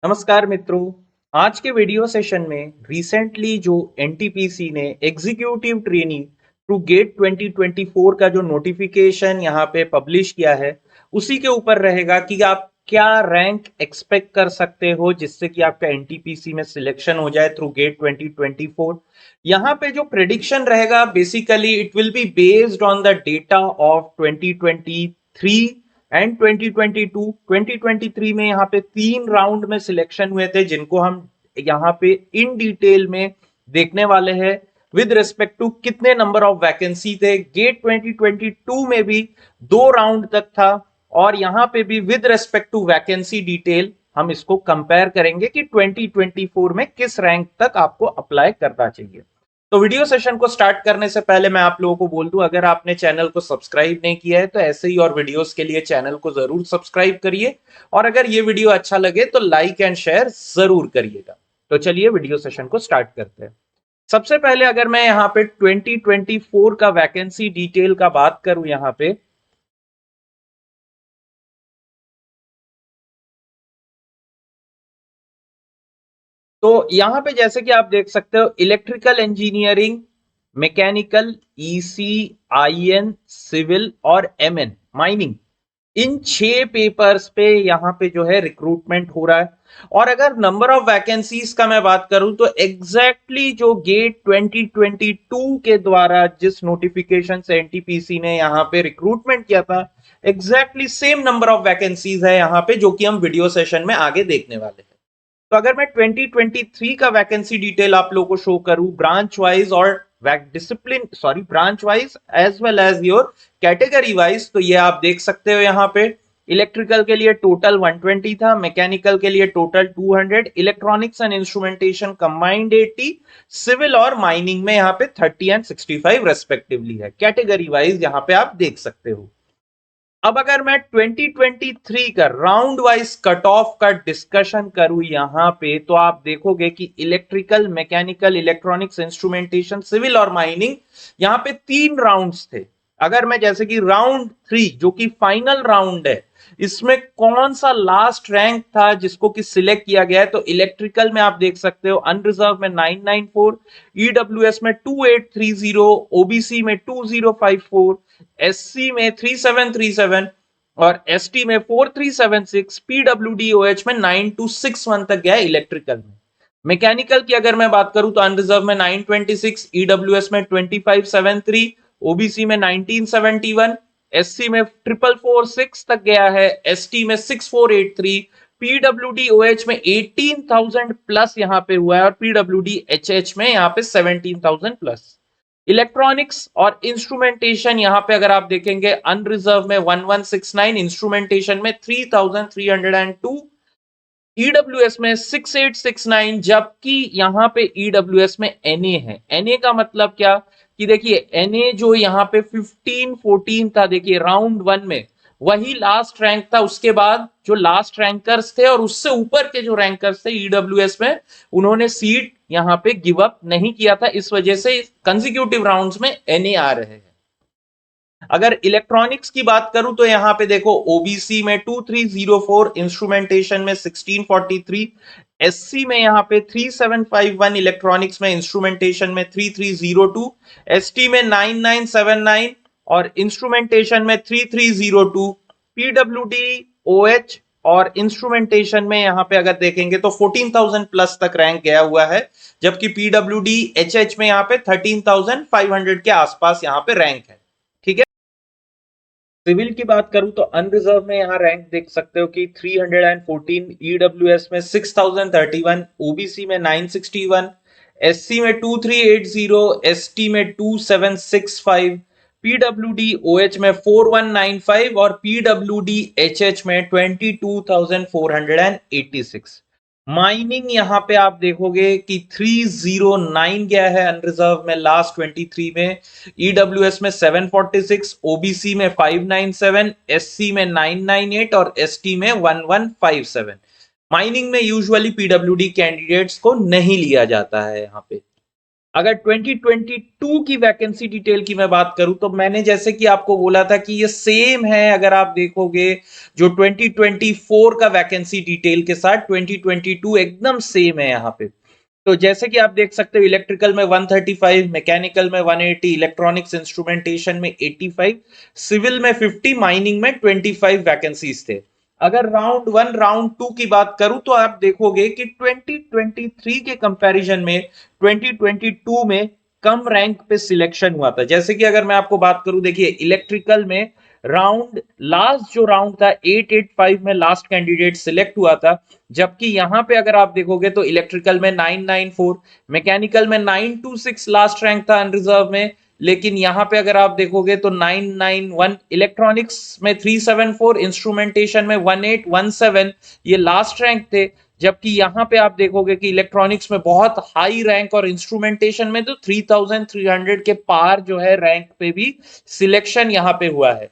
नमस्कार मित्रों। आज के वीडियो सेशन में रिसेंटली जो एनटीपीसी ने एग्जीक्यूटिव ट्रेनी थ्रू गेट 2024 का जो नोटिफिकेशन यहाँ पे पब्लिश किया है उसी के ऊपर रहेगा कि आप क्या रैंक एक्सपेक्ट कर सकते हो जिससे कि आपका एनटीपीसी में सिलेक्शन हो जाए थ्रू गेट 2024। यहाँ पे जो प्रेडिक्शन रहेगा basically it will be based on the data of 2023 and 2022 2023 में यहाँ पे 3 राउंड में सिलेक्शन हुए थे जिनको हम यहाँ पे इन डिटेल में देखने वाले हैं विद रिस्पेक्ट टू कितने नंबर ऑफ वैकेंसी थे। गेट 2022 में भी 2 राउंड तक था और यहाँ पे भी with respect to vacancy detail हम इसको कंपेयर करेंगे कि 2024 में किस रैंक तक आपको अप्लाई करना चाहिए। तो वीडियो सेशन को स्टार्ट करने से पहले मैं आप लोगों को बोल दूं, अगर आपने चैनल को सब्सक्राइब नहीं किया है तो ऐसे ही और वीडियोस के लिए चैनल को जरूर सब्सक्राइब करिए और अगर ये वीडियो अच्छा लगे तो लाइक एंड शेयर जरूर करिएगा। तो चलिए वीडियो सेशन को स्टार्ट करते हैं। सबसे पहले अगर मैं यहाँ पे 2024 का वैकेंसी डिटेल का बात करूं यहाँ पे, तो यहां पे जैसे कि आप देख सकते हो electrical engineering, mechanical, EC, IN, civil और एमएन माइनिंग, इन 6 पेपर्स पे यहाँ पे जो है रिक्रूटमेंट हो रहा है। और अगर नंबर ऑफ वैकेंसीज का मैं बात करूं तो एग्जैक्टली जो गेट 2022 के द्वारा जिस नोटिफिकेशन से एनटीपीसी ने यहाँ पे रिक्रूटमेंट किया था exactly same number of vacancies है यहाँ पे, जो कि हम वीडियो सेशन में आगे देखने वाले हैं। तो अगर मैं 2023 का वैकेंसी डिटेल आप लोगों को शो करूं ब्रांच वाइज और discipline branch wise as well as your category wise, तो ये आप देख सकते हो यहाँ पे इलेक्ट्रिकल के लिए टोटल 120 था, मैकेनिकल के लिए total 200, electronics and instrumentation combined 80, civil और माइनिंग में यहाँ पे 30 एंड 65 रेस्पेक्टिवली है। कैटेगरी वाइज यहाँ पे आप देख सकते हो। अब अगर मैं 2023 का राउंड वाइज कट ऑफ का डिस्कशन करूं यहां पे, तो आप देखोगे कि electrical, mechanical, electronics, instrumentation, civil और माइनिंग, यहां पे 3 राउंड्स थे। अगर मैं जैसे कि राउंड 3 जो कि फाइनल राउंड है, इसमें कौन सा लास्ट रैंक था जिसको कि सिलेक्ट किया गया है, तो इलेक्ट्रिकल में आप देख सकते हो अनरिजर्व में 994, ईडब्ल्यूएस में 2830, ओबीसी में 2054, एससी में 3737 और एसटी में 4376, पीडब्ल्यूडीओएच में 9261 तक गया इलेक्ट्रिकल में। मैकेनिकल की अगर मैं बात करूं तो अनरिजर्व में 926, ईडब्ल्यूएस में 2573, ओबीसी में 1971, एससी में 4446 तक गया है, एसटी में 6483, पीडब्ल्यूडीओएच में 18,000 प्लस यहां पे हुआ है और पीडब्ल्यूडीएचएच में यहां पे 17,000 प्लस। इलेक्ट्रॉनिक्स और इंस्ट्रूमेंटेशन यहां पे अगर आप देखेंगे अनरिजर्व में 1169, इंस्ट्रूमेंटेशन में 3302, ईडब्ल्यूएस में 6869, जबकि यहां पे ईडब्ल्यूएस में एनए है। एनए का मतलब क्या कि देखिए एनए जो यहां पे 1514 था, देखिए राउंड 1 में वही लास्ट रैंक था। उसके बाद जो लास्ट रैंकर्स थे और उससे ऊपर के जो रैंकर्स थे ईडब्ल्यूएस में, उन्होंने सीट यहां पे गिव अप नहीं किया था, इस वजह से कंसेक्यूटिव राउंड्स में एनए आ रहे हैं। अगर इलेक्ट्रॉनिक्स की बात करूं तो यहां पे देखो ओबीसी में 2304, इंस्ट्रूमेंटेशन में 1643, एससी में यहां पे 3751, इलेक्ट्रॉनिक्स में, इंस्ट्रूमेंटेशन में 3302, एसटी में 9979 और इंस्ट्रूमेंटेशन में 3302, पीडब्ल्यूडी ओएच और इंस्ट्रूमेंटेशन में यहां पे अगर देखेंगे तो 14,000 प्लस तक रैंक गया हुआ है, जबकि पीडब्ल्यूडी एचएच में यहां पे 13,500 के आसपास यहां पे रैंक है। ठीक है। सिविल की बात करूं तो अनरिजर्व में यहां रैंक देख सकते हो कि 314, ईडब्ल्यूएस में 6031, ओबीसी में 961, एससी में 2380, एसटी में 2765, पीडब्ल्यूडी ओएच में 4195 और पीडब्ल्यूडी एचएच में 22,486। माइनिंग यहां पे आप देखोगे कि 309 गया है अनरिजर्व में लास्ट 23 में, ईडब्ल्यूएस में 746, ओबीसी में 597, एससी में 998 और एसटी में 1157। माइनिंग में यूजुअली पीडब्ल्यूडी कैंडिडेट्स को नहीं लिया जाता है यहाँ पे। अगर 2022 की वैकेंसी डिटेल की मैं बात करूं तो मैंने जैसे कि आपको बोला था कि ये सेम है, अगर आप देखोगे जो 2024 का वैकेंसी डिटेल के साथ 2022 एकदम सेम है यहाँ पे। तो जैसे कि आप देख सकते हो इलेक्ट्रिकल में 135, मैकेनिकल में 180, इलेक्ट्रॉनिक्स इंस्ट्रूमेंटेशन में 85, सिविल में 50, माइनिंग में 25 वैकेंसीज थे। अगर राउंड वन राउंड टू की बात करूं तो आप देखोगे कि 2023 के कंपैरिजन में 2022 में कम रैंक पे सिलेक्शन हुआ था। जैसे कि अगर मैं आपको बात करूं, देखिए इलेक्ट्रिकल में राउंड लास्ट जो राउंड था 885 में लास्ट कैंडिडेट सिलेक्ट हुआ था, जबकि यहां पे अगर आप देखोगे तो इलेक्ट्रिकल में 994, मैकेनिकल में 926 लास्ट रैंक था अनरिजर्व में, लेकिन यहां पे अगर आप देखोगे तो 991, इलेक्ट्रॉनिक्स में 374, इंस्ट्रूमेंटेशन में 1817 ये लास्ट रैंक थे। जबकि यहां पे आप देखोगे कि इलेक्ट्रॉनिक्स में बहुत हाई रैंक और इंस्ट्रूमेंटेशन में तो 3300 के पार जो है रैंक पे भी सिलेक्शन यहां पे हुआ है।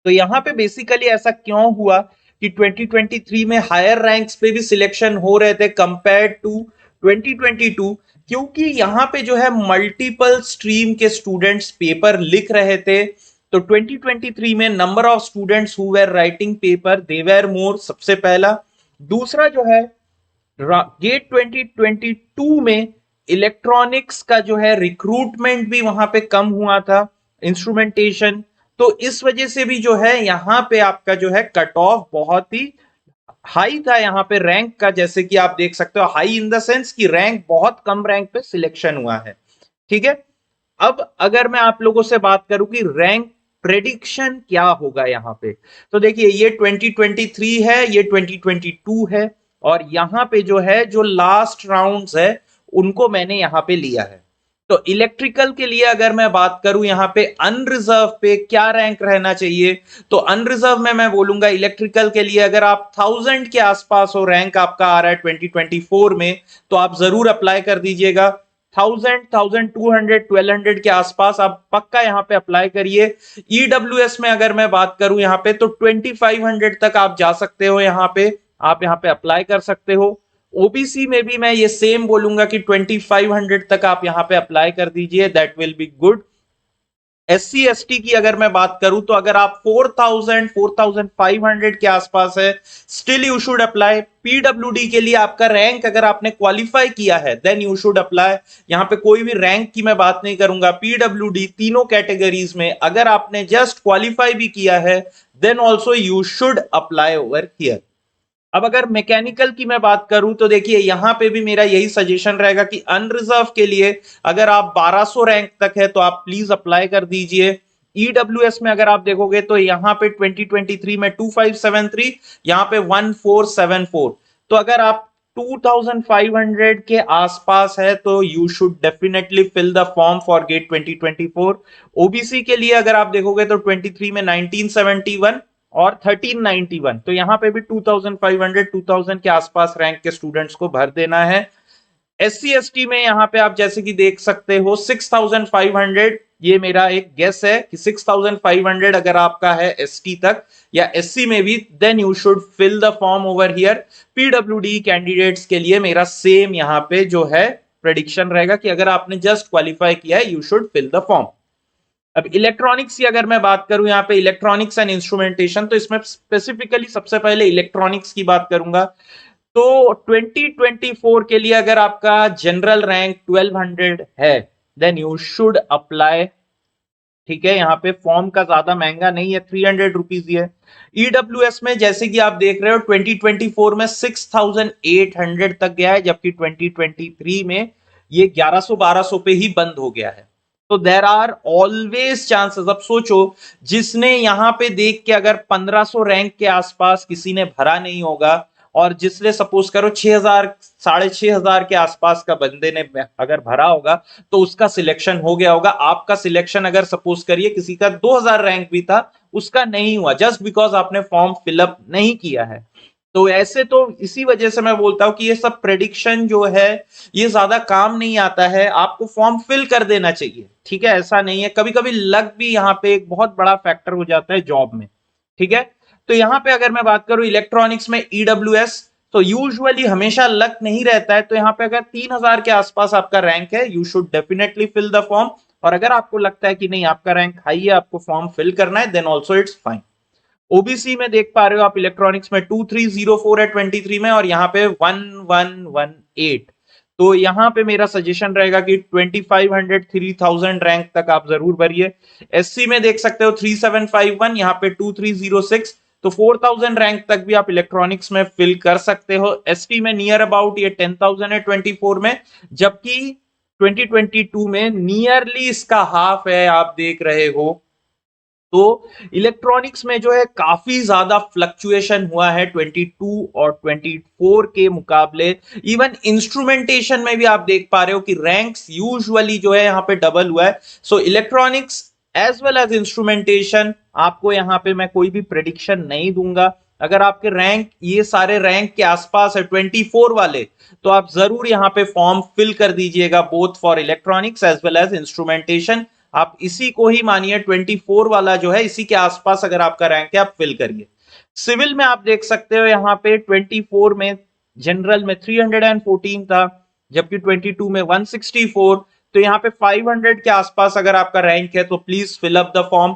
तो यहां पे बेसिकली ऐसा क्यों हुआ कि 2023 में हायर रैंक्स पे भी सिलेक्शन हो रहे थे कंपेयर टू 2022, क्योंकि यहां पे जो है मल्टीपल स्ट्रीम के स्टूडेंट्स पेपर लिख रहे थे। तो 2023 में number of students who were writing paper they were more, सबसे पहला। दूसरा जो है गेट 2022 में इलेक्ट्रॉनिक्स का जो है रिक्रूटमेंट भी वहां पे कम हुआ था, इंस्ट्रूमेंटेशन। तो इस वजह से भी जो है यहां पे आपका जो है कट ऑफ बहुत ही हाई था यहाँ पे रैंक का, जैसे कि आप देख सकते हो हाई इन द सेंस कि रैंक बहुत कम रैंक पे सिलेक्शन हुआ है। ठीक है, अब अगर मैं आप लोगों से बात करूं कि रैंक प्रेडिक्शन क्या होगा यहां पे, तो देखिए ये 2023 है, ये 2022 है, और यहां पे जो है जो लास्ट राउंड्स है उनको मैंने यहां पे लिया है। तो इलेक्ट्रिकल के लिए अगर मैं बात करूं यहां पे अनरिजर्व पे क्या रैंक रहना चाहिए, तो अनरिजर्व में मैं बोलूंगा इलेक्ट्रिकल के लिए अगर आप 1000 के आसपास हो रैंक आपका आ रहा है 2024 में, तो आप जरूर अप्लाई कर दीजिएगा। 1000, 1200, 1200 के आसपास आप पक्का यहाँ पे अप्लाई करिए। ईडब्ल्यूएस में अगर मैं बात करूं यहाँ पे तो 2500 तक आप जा सकते हो, यहाँ पे आप यहाँ पे अप्लाई कर सकते हो। ओबीसी में भी मैं ये सेम बोलूंगा कि 2500 तक आप यहाँ पे अप्लाई कर दीजिए, that will be good. SC ST की अगर मैं बात करूं तो अगर आप 4000 4500 के आसपास है, still you should apply. PWD के लिए आपका रैंक अगर आपने क्वालिफाई किया है देन यू शुड अप्लाई। यहां पे कोई भी रैंक की मैं बात नहीं करूंगा, पीडब्ल्यूडी तीनों कैटेगरीज में अगर आपने जस्ट क्वालिफाई भी किया है then also you should apply over here. अब अगर मैकेनिकल की मैं बात करूं तो देखिए यहां पे भी मेरा यही सजेशन रहेगा कि अनरिजर्व के लिए अगर आप 1200 रैंक तक है तो आप प्लीज अप्लाई कर दीजिए। ईडब्ल्यूएस में अगर आप देखोगे तो यहां पे 2023 में 2573, यहां पे 1474। तो अगर आप 2500 के आसपास है तो you should definitely fill the form for GATE 2024। OBC के लिए अगर आप देखोगे तो 23 में 1971 और 1391, तो यहां पे भी 2500 2000 के आसपास रैंक के स्टूडेंट्स को भर देना है। एससी एसटी में यहां पे आप जैसे कि देख सकते हो 6500, ये मेरा एक गेस है कि 6500 अगर आपका है एसटी तक या एससी में भी then you should fill the form over here. PWD candidates के लिए मेरा सेम यहां पे जो है प्रेडिक्शन रहेगा कि अगर आपने जस्ट क्वालिफाई किया है you should fill the form. अब इलेक्ट्रॉनिक्स की अगर मैं बात करूं यहाँ पे इलेक्ट्रॉनिक्स एंड इंस्ट्रूमेंटेशन, तो इसमें स्पेसिफिकली सबसे पहले इलेक्ट्रॉनिक्स की बात करूंगा। तो 2024 के लिए अगर आपका जनरल रैंक 1200 है देन यू शुड अप्लाई। ठीक है, यहाँ पे फॉर्म का ज्यादा महंगा नहीं है, 300 रुपीज ही है। ईडब्ल्यूएस में जैसे कि आप देख रहे हो 2024 में 6800 तक गया है, जबकि 2023 में ये 1100 1200 पे ही बंद हो गया है। तो देर आर ऑलवेज चांसेस। अब सोचो जिसने यहां पे देख के अगर 1500 रैंक के आसपास किसी ने भरा नहीं होगा, और जिसने सपोज करो 6000 6500 के आसपास का बंदे ने अगर भरा होगा तो उसका सिलेक्शन हो गया होगा। आपका सिलेक्शन अगर सपोज करिए किसी का 2000 रैंक भी था उसका नहीं हुआ, जस्ट बिकॉज आपने फॉर्म फिलअप नहीं किया है। तो ऐसे तो इसी वजह से मैं बोलता हूं कि ये सब प्रेडिक्शन जो है ये ज्यादा काम नहीं आता है, आपको फॉर्म फिल कर देना चाहिए। ठीक है, ऐसा नहीं है, कभी कभी लक भी यहाँ पे एक बहुत बड़ा फैक्टर हो जाता है जॉब में। ठीक है, तो यहां पे अगर मैं बात करूं इलेक्ट्रॉनिक्स में ईडब्ल्यूएस तो यूजुअली हमेशा लक नहीं रहता है, तो यहाँ पे अगर 3000 के आसपास आपका रैंक है, you should definitely fill the form. और अगर आपको लगता है कि नहीं आपका रैंक हाई है, आपको फॉर्म फिल करना है, then also it's fine. OBC में देख पा रहे हो आप इलेक्ट्रॉनिक्स में 2304 है 23 में, और यहाँ पे 1118। तो यहाँ पे मेरा सजेशन रहेगा कि 2500 3000 रैंक तक आप जरूर भरिए। एससी में देख सकते हो 3751, यहाँ पे 2306, तो 4000 रैंक तक भी आप इलेक्ट्रॉनिक्स में फिल कर सकते हो। एसटी में नियर अबाउट ये 10,000 है 24 में, जबकि 2022 में नियरली इसका हाफ है, आप देख रहे हो। तो इलेक्ट्रॉनिक्स में जो है काफी ज्यादा फ्लक्चुएशन हुआ है 22 और 24 के मुकाबले। इवन इंस्ट्रूमेंटेशन में भी आप देख पा रहे हो कि रैंक्स यूजुअली जो है यहाँ पे डबल हुआ है। So electronics as well as instrumentation, आपको यहाँ पे मैं कोई भी प्रेडिक्शन नहीं दूंगा। अगर आपके रैंक ये सारे रैंक के आसपास है 24 वाले, तो आप जरूर यहाँ पे फॉर्म फिल कर दीजिएगा, both for electronics as well as instrumentation. आप इसी को ही मानिए 24 वाला जो है, इसी के आसपास अगर आपका रैंक है आप फिल करिए। सिविल में आप देख सकते हो यहाँ पे 24 में जनरल में 314 था, जबकि 22 में 164। तो यहाँ पे 500 के आसपास अगर आपका रैंक है तो please fill up the form.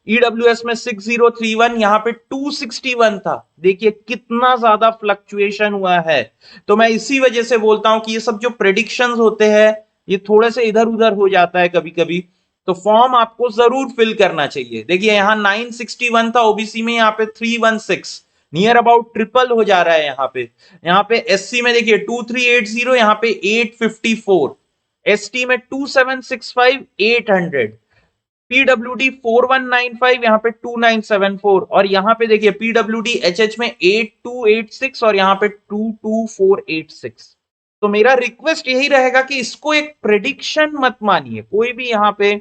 EWS में 6031, यहाँ पे 261 था। देखिए कितना ज्यादा फ्लक्चुएशन हुआ है। तो मैं इसी वजह से बोलता हूं कि ये सब जो प्रेडिक्शंस होते हैं ये थोड़े से इधर उधर हो जाता है कभी कभी। तो फॉर्म आपको जरूर फिल करना चाहिए। देखिए यहाँ 961 था ओबीसी में, यहाँ पे 316, नियर अबाउट ट्रिपल हो जा रहा है यहाँ पे एससी में देखिए 2380, यहाँ पे 854, एसटी में 2765 800, पीडब्ल्यूडी 4195, यहाँ पे 2974, और यहाँ पे देखिए पीडब्ल्यूडी एचएच में 8286 और यहाँ पे 22486। तो मेरा रिक्वेस्ट यही रहेगा कि इसको एक प्रेडिक्शन मत मानिए, कोई भी यहाँ पे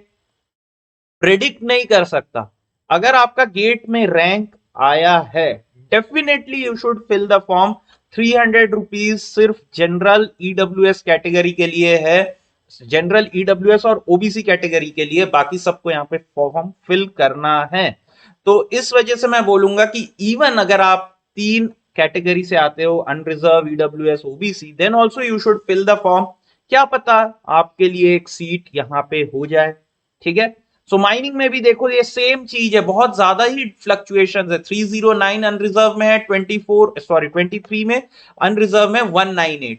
प्रेडिक्ट नहीं कर सकता। अगर आपका गेट में रैंक आया है, definitely you should fill the form. 300 rupees सिर्फ जनरल ईडब्ल्यूएस कैटेगरी के लिए है, जनरल ईडब्ल्यूएस और ओबीसी कैटेगरी के लिए, बाकी सबको यहाँ पे फॉर्म फिल करना है। तो इस वजह से मैं बोलूंगा कि इवन अगर आप 3 कैटेगरी से आते हो, unreserved, EWS, OBC, then also you should fill the form. क्या पता आपके लिए एक सीट यहाँ पे हो जाए, ठीक है। सो माइनिंग में भी देखो ये सेम चीज है, बहुत ज्यादा ही फ्लक्चुएशंस है। 309 अनरिजर्व में है, 23 में अनरिजर्व में 198,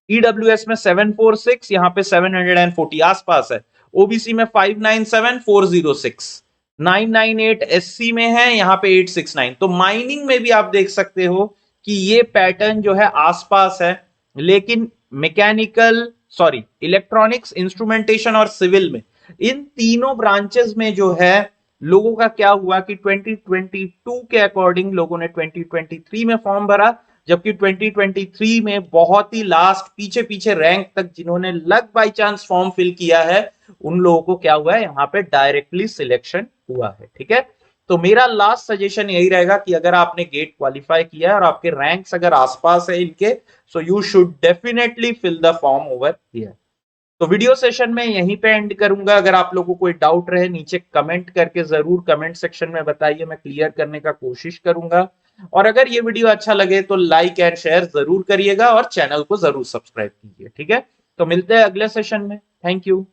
ईडब्ल्यूएस में 746, यहाँ पे 740 आसपास है, ओबीसी में 597 406, 998 एससी में है, यहाँ पे 869। तो माइनिंग में भी आप देख सकते हो कि ये पैटर्न जो है आसपास है। लेकिन मैकेनिकल, सॉरी, इलेक्ट्रॉनिक्स, इंस्ट्रूमेंटेशन और सिविल में, इन तीनों ब्रांचेस में जो है लोगों का क्या हुआ कि 2022 के अकॉर्डिंग लोगों ने 2023 में फॉर्म भरा, जबकि 2023 में बहुत ही लास्ट पीछे पीछे रैंक तक जिन्होंने luck by chance form fill किया है, उन लोगों को क्या हुआ है, यहाँ पे डायरेक्टली सिलेक्शन हुआ है, ठीक है। तो मेरा लास्ट सजेशन यही रहेगा कि अगर आपने गेट क्वालिफाई किया है और आपके रैंक्स अगर आसपास है इनके, so you should definitely fill the form over here. तो वीडियो सेशन में यहीं पे एंड करूंगा। अगर आप लोगों को कोई डाउट रहे नीचे कमेंट करके जरूर कमेंट सेक्शन में बताइए, मैं क्लियर करने का कोशिश करूंगा। और अगर ये वीडियो अच्छा लगे तो लाइक एंड शेयर जरूर करिएगा और चैनल को जरूर सब्सक्राइब कीजिए, ठीक है। तो मिलते हैं अगले सेशन में। Thank you.